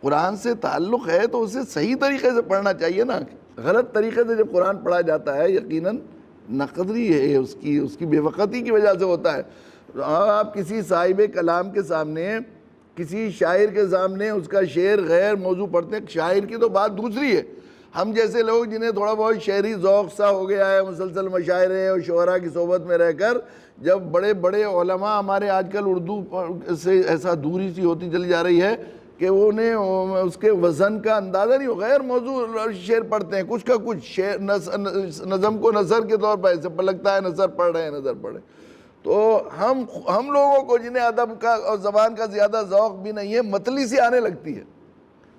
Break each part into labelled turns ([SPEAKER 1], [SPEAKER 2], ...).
[SPEAKER 1] قرآن سے تعلق ہے تو اسے صحیح طریقے سے پڑھنا چاہیے نا. غلط طریقے سے جب قرآن پڑھا جاتا ہے یقیناً ناقدری ہے اس کی بے وقتی کی وجہ سے ہوتا ہے. آپ کسی صاحب کلام کے سامنے، کسی شاعر کے سامنے اس کا شعر غیر موضوع پڑھتے ہیں. شاعر کی تو بات دوسری ہے. ہم جیسے لوگ جنہیں تھوڑا بہت شعری ذوق سا ہو گیا ہے، مسلسل مشاعرے اور شعراء کی صحبت میں رہ کر، جب بڑے بڑے علماء ہمارے آج کل اردو سے ایسا دوری سی ہوتی چلی جا رہی ہے کہ انہیں اس کے وزن کا اندازہ نہیں ہو، غیر موضوع شعر پڑھتے ہیں. کچھ کا کچھ شعر نظم کو نثر کے طور پر ایسے لگتا ہے نثر پڑھ رہے ہیں. تو ہم لوگوں کو جنہیں ادب کا اور زبان کا زیادہ ذوق بھی نہیں ہے، متلی سی آنے لگتی ہے.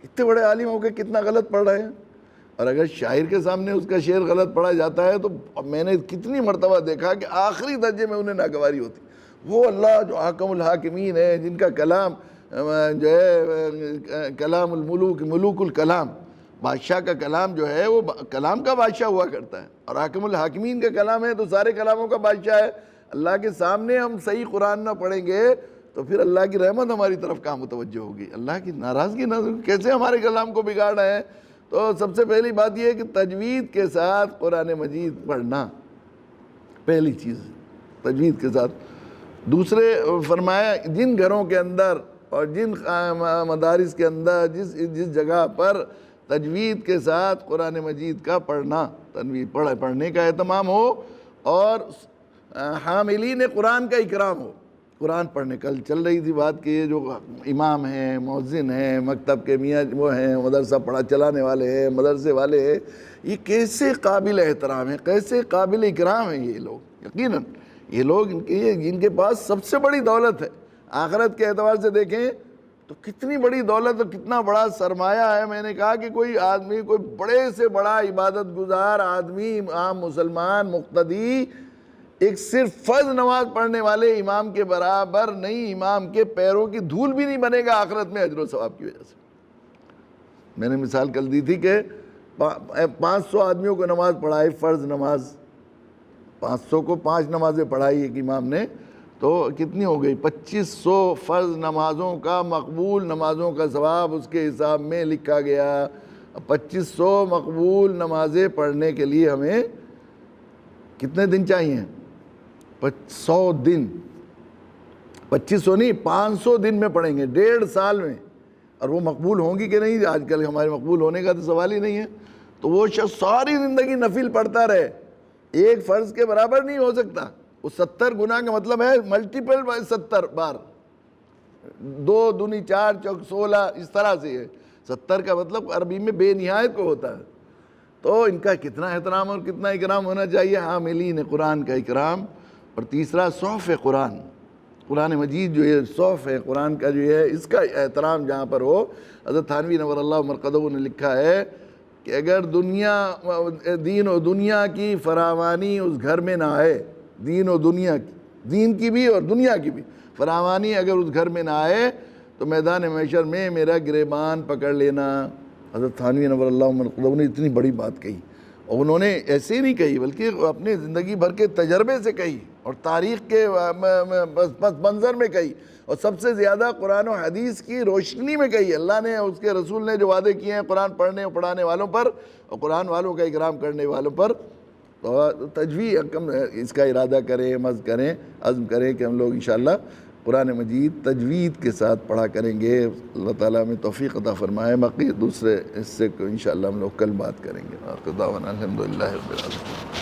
[SPEAKER 1] اتنے بڑے عالم ہو کے کتنا غلط پڑھ رہے ہیں. اور اگر شاعر کے سامنے اس کا شعر غلط پڑھا جاتا ہے تو میں نے کتنی مرتبہ دیکھا کہ آخری درجے میں انہیں ناگواری ہوتی. وہ اللہ جو حاکم الحاکمین ہے، جن کا کلام جو ہے کلام الملوک، ملوک الکلام، بادشاہ کا کلام جو ہے وہ کلام کا بادشاہ ہوا کرتا ہے، اور حاکم الحاکمین کا کلام ہے تو سارے کلاموں کا بادشاہ ہے. اللہ کے سامنے ہم صحیح قرآن نہ پڑھیں گے تو پھر اللہ کی رحمت ہماری طرف کہاں متوجہ ہوگی. اللہ کی ناراضگی کیسے ہمارے کلام کو بگاڑ رہے ہیں. تو سب سے پہلی بات یہ ہے کہ تجوید کے ساتھ قرآن مجید پڑھنا پہلی چیز، تجوید کے ساتھ. دوسرے فرمایا جن گھروں کے اندر اور جن مدارس کے اندر جس جگہ پر تجوید کے ساتھ قرآن مجید کا پڑھنا، پڑھنے کا اہتمام ہو اور حاملین قرآن کا اکرام ہو. قرآن پڑھنے کل چل رہی تھی بات کہ یہ جو امام ہیں، مؤذن ہیں، مکتب کے میاں وہ ہیں، مدرسہ پڑھا چلانے والے ہیں، مدرسے والے ہیں، یہ کیسے قابل احترام ہیں، کیسے قابل اکرام ہیں یہ لوگ. یقیناً یہ لوگ ان کے پاس سب سے بڑی دولت ہے. آخرت کے اعتبار سے دیکھیں تو کتنی بڑی دولت اور کتنا بڑا سرمایہ ہے. میں نے کہا کہ کوئی آدمی، کوئی بڑے سے بڑا عبادت گزار آدمی، عام مسلمان مقتدی، ایک صرف فرض نماز پڑھنے والے امام کے برابر نہیں، امام کے پیروں کی دھول بھی نہیں بنے گا آخرت میں اجر و ثواب کی وجہ سے. میں نے مثال کل دی تھی کہ 500 آدمیوں کو نماز پڑھائی، فرض نماز 500 کو 5 نمازیں پڑھائی ایک امام نے، تو کتنی ہو گئی؟ 2500 فرض نمازوں کا، مقبول نمازوں کا ثواب اس کے حساب میں لکھا گیا. 2500 مقبول نمازیں پڑھنے کے لیے ہمیں کتنے دن چاہیے؟ 100 دن. 2500 نہیں، 500 دن میں پڑھیں گے، 1.5 سال میں. اور وہ مقبول ہوں گی کہ نہیں؟ آج کل ہمارے مقبول ہونے کا تو سوال ہی نہیں ہے. تو وہ شخص ساری زندگی نفل پڑھتا رہے، ایک فرض کے برابر نہیں ہو سکتا. وہ 70 گناہ کا مطلب ہے ملٹیپل 70 بار، 2 دونی 4 چوک 16، اس طرح سے ہے. 70 کا مطلب عربی میں بے نہایت کو ہوتا ہے. تو ان کا کتنا احترام اور کتنا اکرام ہونا چاہیے. حاملین قرآن کا اکرام. اور تیسرا صحف قرآن، قرآن مجید جو یہ صحف ہے قرآن کا جو ہے، اس کا احترام جہاں پر ہو. حضرت تھانوی نور اللہ مرقدہ نے لکھا ہے کہ اگر دین و دنیا کی فراوانی اس گھر میں نہ آئے، دین و دنیا کی، دین کی بھی اور دنیا کی بھی فراوانی اگر اس گھر میں نہ آئے تو میدان محشر میں میرا گریبان پکڑ لینا. حضرت تھانوی نور اللہ مرقدہ نے اتنی بڑی بات کہی، اور انہوں نے ایسے ہی نہیں کہی بلکہ اپنے زندگی بھر کے تجربے سے کہی اور تاریخ کے پس منظر میں کہی، اور سب سے زیادہ قرآن و حدیث کی روشنی میں کہی. اللہ نے، اس کے رسول نے جو وعدے کیے ہیں قرآن پڑھنے اور پڑھانے والوں پر اور قرآن والوں کا اکرام کرنے والوں پر. تو تجوید اس کا ارادہ کریں، عزم کریں کہ ہم لوگ انشاءاللہ قرآن مجید تجوید کے ساتھ پڑھا کریں گے. اللہ تعالیٰ ہمیں توفیق عطا فرمائے. باقی دوسرے حصے کو انشاءاللہ ہم لوگ کل بات کریں گے. الحمدللہ رب العالمین.